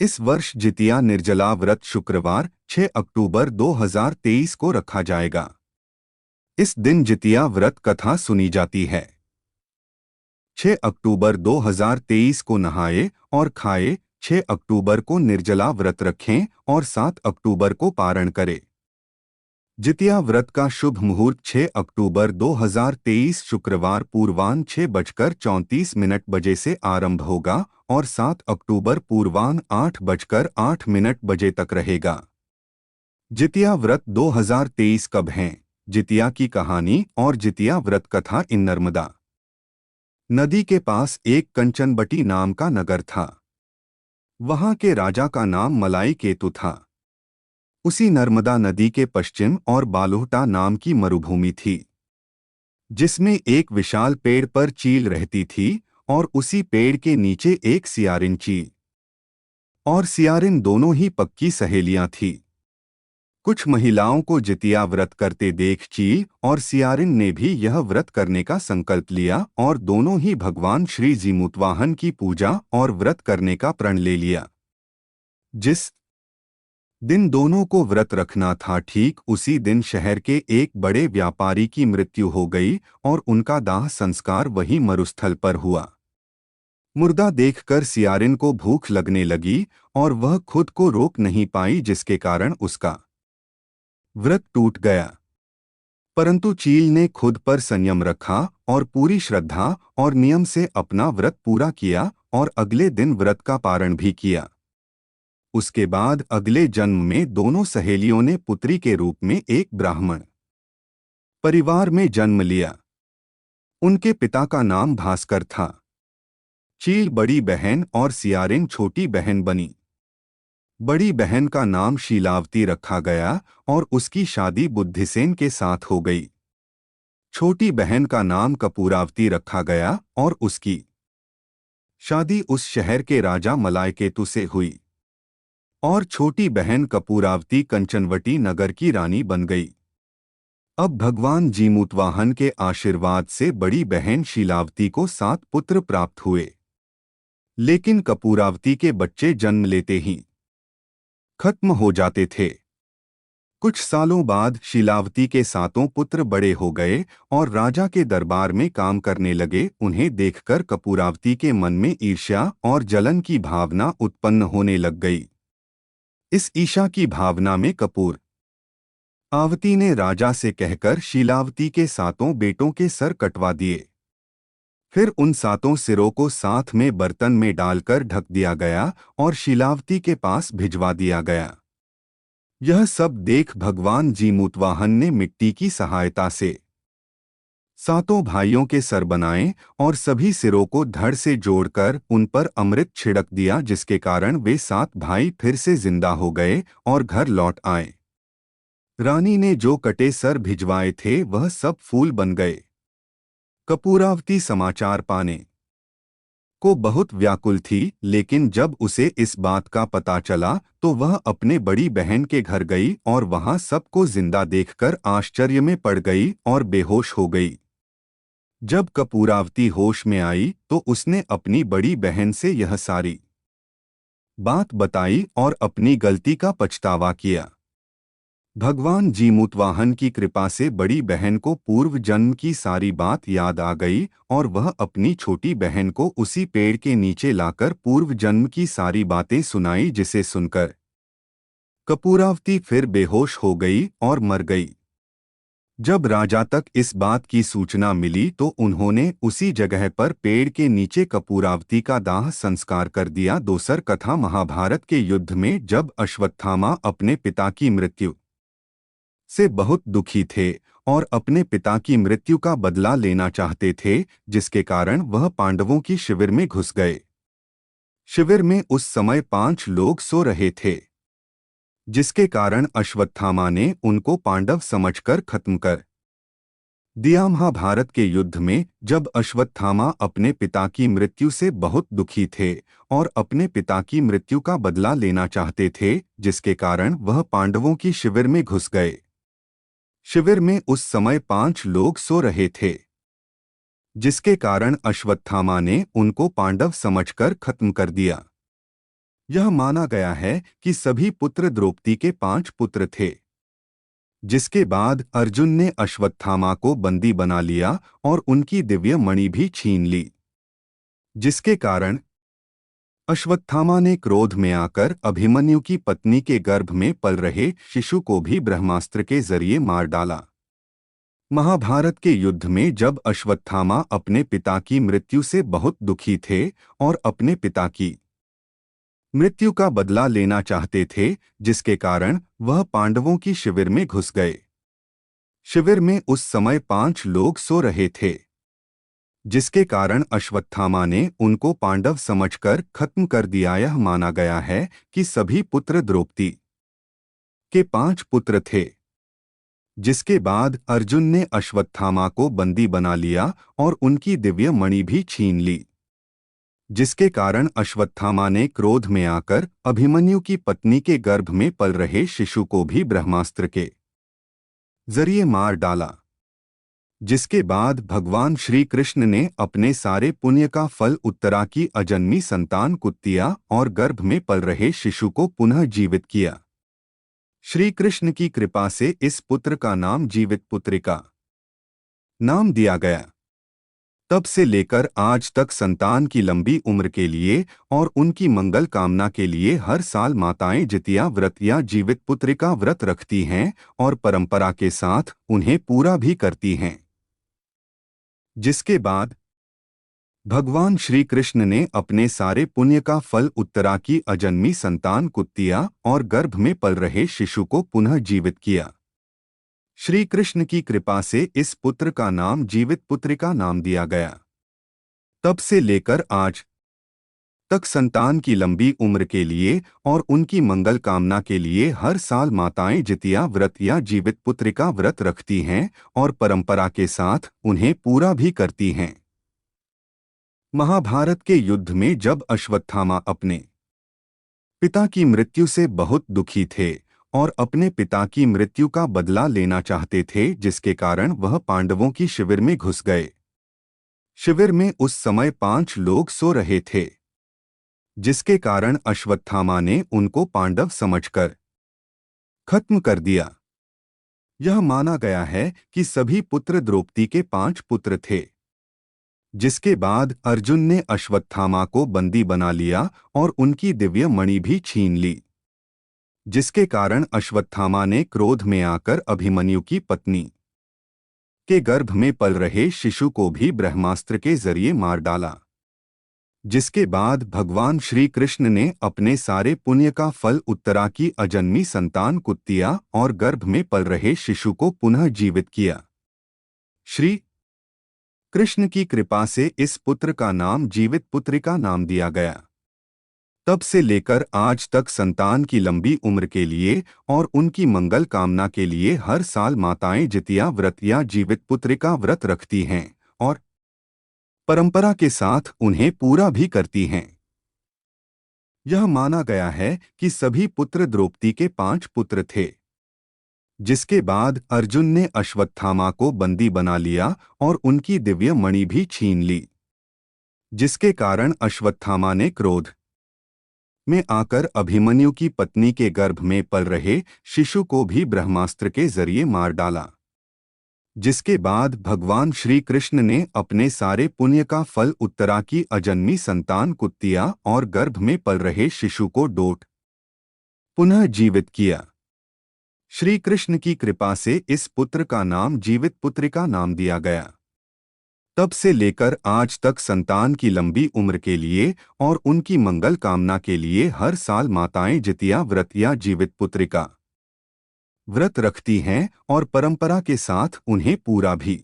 इस वर्ष जितिया निर्जला व्रत शुक्रवार 6 अक्टूबर 2023 को रखा जाएगा। इस दिन जितिया व्रत कथा सुनी जाती है। 6 अक्टूबर 2023 को नहाए और खाए, 6 अक्टूबर को निर्जला व्रत रखें और 7 अक्टूबर को पारण करें। जितिया व्रत का शुभ मुहूर्त 6 अक्टूबर 2023 शुक्रवार पूर्वाह्न 6:34 बजे से आरंभ होगा और 7 अक्टूबर पूर्वाह्न 8:08 तक रहेगा। जितिया व्रत 2023 कब है? जितिया की कहानी और जितिया व्रत कथा। इन नर्मदा नदी के पास एक कंचनबटी नाम का नगर था। वहां के राजा का नाम मलाई केतु था। उसी नर्मदा नदी के पश्चिम और बालुहटा नाम की मरुभूमि थी, जिसमें एक विशाल पेड़ पर चील रहती थी और उसी पेड़ के नीचे एक सियारिन चील और सियारिन दोनों ही पक्की सहेलियां थीं। कुछ महिलाओं को जितिया व्रत करते देख चील और सियारिन ने भी यह व्रत करने का संकल्प लिया और दोनों ही भगवान श्री जीमूतवाहन की पूजा और व्रत करने का प्रण ले लिया। जिस दिन दोनों को व्रत रखना था, ठीक उसी दिन शहर के एक बड़े व्यापारी की मृत्यु हो गई और उनका दाह संस्कार वही मरुस्थल पर हुआ। मुर्दा देखकर सियारिन को भूख लगने लगी और वह खुद को रोक नहीं पाई, जिसके कारण उसका व्रत टूट गया। परंतु चील ने खुद पर संयम रखा और पूरी श्रद्धा और नियम से अपना व्रत पूरा किया और अगले दिन व्रत का पारण भी किया। उसके बाद अगले जन्म में दोनों सहेलियों ने पुत्री के रूप में एक ब्राह्मण परिवार में जन्म लिया। उनके पिता का नाम भास्कर था। चील बड़ी बहन और सियारिन छोटी बहन बनी। बड़ी बहन का नाम शीलावती रखा गया और उसकी शादी बुद्धिसेन के साथ हो गई। छोटी बहन का नाम कपूरावती रखा गया और उसकी शादी उस शहर के राजा मलायकेतु से हुई और छोटी बहन कपूरावती कंचनवटी नगर की रानी बन गई। अब भगवान जीमूतवाहन के आशीर्वाद से बड़ी बहन शीलावती को 7 पुत्र प्राप्त हुए, लेकिन कपूरावती के बच्चे जन्म लेते ही खत्म हो जाते थे। कुछ सालों बाद शीलावती के 7 पुत्र बड़े हो गए और राजा के दरबार में काम करने लगे। उन्हें देखकर कपूरावती के मन में ईर्ष्या और जलन की भावना उत्पन्न होने लग गई। इस ईर्ष्या की भावना में कपूर आवती ने राजा से कहकर शीलावती के 7 बेटों के सर कटवा दिए। फिर उन 7 सिरों को साथ में बर्तन में डालकर ढक दिया गया और शीलावती के पास भिजवा दिया गया। यह सब देख भगवान जीमूतवाहन ने मिट्टी की सहायता से 7 भाइयों के सर बनाए और सभी सिरों को धड़ से जोड़कर उन पर अमृत छिड़क दिया, जिसके कारण वे 7 भाई फिर से जिंदा हो गए और घर लौट आए। रानी ने जो कटे सर भिजवाए थे वह सब फूल बन गए। कपूरावती समाचार पाने को बहुत व्याकुल थी, लेकिन जब उसे इस बात का पता चला तो वह अपने बड़ी बहन के घर गई और वहां सबको जिंदा देखकर आश्चर्य में पड़ गई और बेहोश हो गई। जब कपूरावती होश में आई तो उसने अपनी बड़ी बहन से यह सारी बात बताई और अपनी गलती का पछतावा किया। भगवान जीमूतवाहन की कृपा से बड़ी बहन को पूर्व जन्म की सारी बात याद आ गई और वह अपनी छोटी बहन को उसी पेड़ के नीचे लाकर पूर्व जन्म की सारी बातें सुनाई, जिसे सुनकर कपूरावती फिर बेहोश हो गई और मर गई। जब राजा तक इस बात की सूचना मिली तो उन्होंने उसी जगह पर पेड़ के नीचे कपूरावती का दाह संस्कार कर दिया। दोसर कथा महाभारत के युद्ध में जब अश्वत्थामा अपने पिता की मृत्यु से बहुत दुखी थे और अपने पिता की मृत्यु का बदला लेना चाहते थे, जिसके कारण वह पांडवों की शिविर में घुस गए। शिविर में उस समय 5 लोग सो रहे थे, जिसके कारण अश्वत्थामा ने उनको पांडव समझकर खत्म कर दिया। महाभारत के युद्ध में जब अश्वत्थामा अपने पिता की मृत्यु से बहुत दुखी थे और अपने पिता की मृत्यु का बदला लेना चाहते थे, जिसके कारण वह पांडवों की शिविर में घुस गए। शिविर में उस समय 5 लोग सो रहे थे, जिसके कारण अश्वत्थामा ने उनको पांडव समझकर खत्म कर दिया। यह माना गया है कि सभी पुत्र द्रौपदी के 5 पुत्र थे, जिसके बाद अर्जुन ने अश्वत्थामा को बंदी बना लिया और उनकी दिव्य मणि भी छीन ली, जिसके कारण अश्वत्थामा ने क्रोध में आकर अभिमन्यु की पत्नी के गर्भ में पल रहे शिशु को भी ब्रह्मास्त्र के जरिए मार डाला। महाभारत के युद्ध में जब अश्वत्थामा अपने पिता की मृत्यु से बहुत दुखी थे और अपने पिता की मृत्यु का बदला लेना चाहते थे, जिसके कारण वह पांडवों की शिविर में घुस गए। शिविर में उस समय 5 लोग सो रहे थे, जिसके कारण अश्वत्थामा ने उनको पांडव समझकर खत्म कर दिया। यह माना गया है कि सभी पुत्र द्रौपदी के 5 पुत्र थे, जिसके बाद अर्जुन ने अश्वत्थामा को बंदी बना लिया और उनकी दिव्य मणि भी छीन ली, जिसके कारण अश्वत्थामा ने क्रोध में आकर अभिमन्यु की पत्नी के गर्भ में पल रहे शिशु को भी ब्रह्मास्त्र के जरिए मार डाला, जिसके बाद भगवान श्री कृष्ण ने अपने सारे पुण्य का फल उत्तरा की अजन्मी संतान कुत्तिया और गर्भ में पल रहे शिशु को पुनः जीवित किया। श्री कृष्ण की कृपा से इस पुत्र का नाम जीवित पुत्रिका नाम दिया गया। तब से लेकर आज तक संतान की लंबी उम्र के लिए और उनकी मंगल कामना के लिए हर साल माताएं जितिया व्रत या जीवित पुत्रिका व्रत रखती हैं और परंपरा के साथ उन्हें पूरा भी करती हैं, जिसके बाद भगवान श्री कृष्ण ने अपने सारे पुण्य का फल उत्तरा की अजन्मी संतान कुत्तिया और गर्भ में पल रहे शिशु को पुनः जीवित किया। श्री कृष्ण की कृपा से इस पुत्र का नाम जीवित पुत्रिका नाम दिया गया। तब से लेकर आज तक संतान की लंबी उम्र के लिए और उनकी मंगल कामना के लिए हर साल माताएं जितिया व्रत या जीवित पुत्रिका व्रत रखती हैं और परंपरा के साथ उन्हें पूरा भी करती हैं। महाभारत के युद्ध में जब अश्वत्थामा अपने पिता की मृत्यु से बहुत दुखी थे और अपने पिता की मृत्यु का बदला लेना चाहते थे, जिसके कारण वह पांडवों की शिविर में घुस गए। शिविर में उस समय 5 लोग सो रहे थे, जिसके कारण अश्वत्थामा ने उनको पांडव समझकर खत्म कर दिया। यह माना गया है कि सभी पुत्र द्रौपदी के 5 पुत्र थे, जिसके बाद अर्जुन ने अश्वत्थामा को बंदी बना लिया और उनकी दिव्य मणि भी छीन ली, जिसके कारण अश्वत्थामा ने क्रोध में आकर अभिमन्यु की पत्नी के गर्भ में पल रहे शिशु को भी ब्रह्मास्त्र के जरिए मार डाला, जिसके बाद भगवान श्री कृष्ण ने अपने सारे पुण्य का फल उत्तरा की अजन्मी संतान कुत्तिया और गर्भ में पल रहे शिशु को पुनः जीवित किया। श्री कृष्ण की कृपा से इस पुत्र का नाम जीवित पुत्रिका नाम दिया गया। तब से लेकर आज तक संतान की लंबी उम्र के लिए और उनकी मंगल कामना के लिए हर साल माताएं जितिया व्रत या जीवित पुत्रिका व्रत रखती हैं और परंपरा के साथ उन्हें पूरा भी करती हैं। यह माना गया है कि सभी पुत्र द्रौपदी के 5 पुत्र थे, जिसके बाद अर्जुन ने अश्वत्थामा को बंदी बना लिया और उनकी दिव्य मणि भी छीन ली, जिसके कारण अश्वत्थामा ने क्रोध में आकर अभिमन्यु की पत्नी के गर्भ में पल रहे शिशु को भी ब्रह्मास्त्र के जरिए मार डाला, जिसके बाद भगवान श्री कृष्ण ने अपने सारे पुण्य का फल उत्तरा की अजन्मी संतान कुत्तिया और गर्भ में पल रहे शिशु को पुनः जीवित किया। श्री कृष्ण की कृपा से इस पुत्र का नाम जीवित पुत्रिका नाम दिया गया। तब से लेकर आज तक संतान की लंबी उम्र के लिए और उनकी मंगल कामना के लिए हर साल माताएं जितिया व्रत या जीवित पुत्रिका व्रत रखती हैं और परंपरा के साथ उन्हें पूरा भी